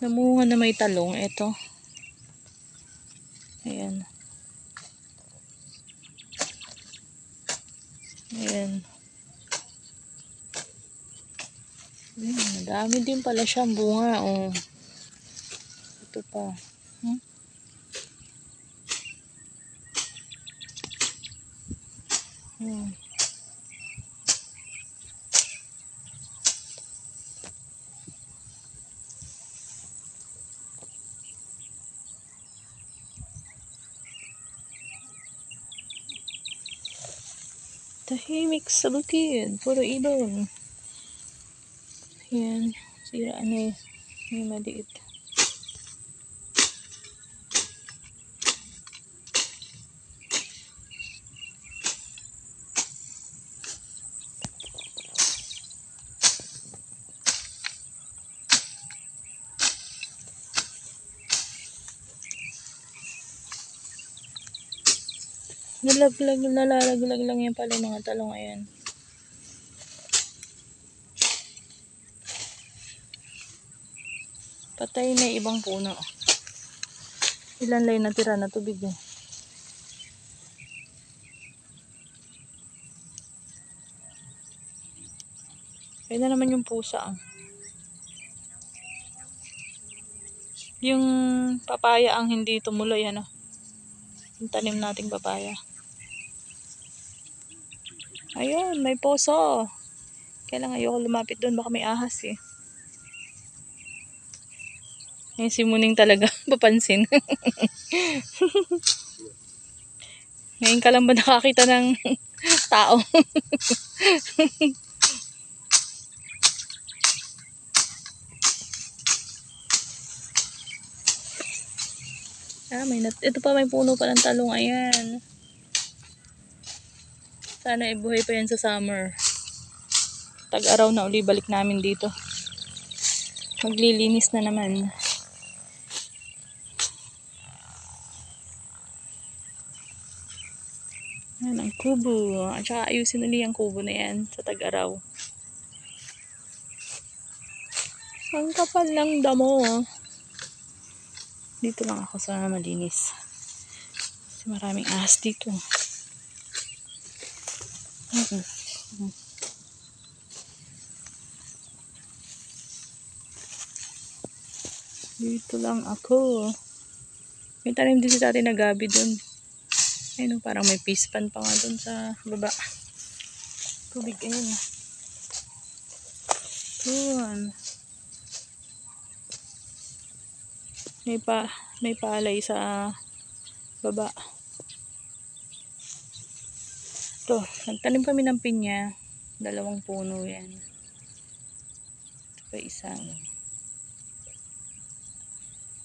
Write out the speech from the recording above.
Namunga na may talong. Ito. Ayan. Ayan. Ayan. Dami din pala siyang bunga. Oh. Ito pa. Hmm. Tahimik sa bukid. Puro ibon. Ayan. Sira na eh. May maliit. Nalalaglag lang yan pala yung mga talong. Ayan. Patay na ibang puno. Ilan lang natira na tubig eh. Ayun na naman yung pusa. Yung papaya ang hindi tumuloy. Ano? Yung tanim nating papaya. Ayun, may poso. Kailangan ayoko lumapit doon. Baka may ahas eh. Yung si Muning talaga. Papansin. Ngayon ka lang ba nakakita ng tao? Ito pa may puno pa ng talong. Ayan. Sana ibuhay pa yan sa summer. Tag-araw na uli balik namin dito. Maglilinis na naman. Ayan ang kubo. At saka ayusin uli ang kubo na yan sa tag-araw. Ang kapal ng damo. Dito lang ako sa malinis. Kasi maraming ahas dito. Dito lang ako. May tanim din si tatay na gabi dun. Ayun, parang may pispan pa nga dun sa baba. Tubig, ayun. Doon. May palay sa baba. Ito, nagtanim kami ng pinya. 2 puno yan. Ito pa isang.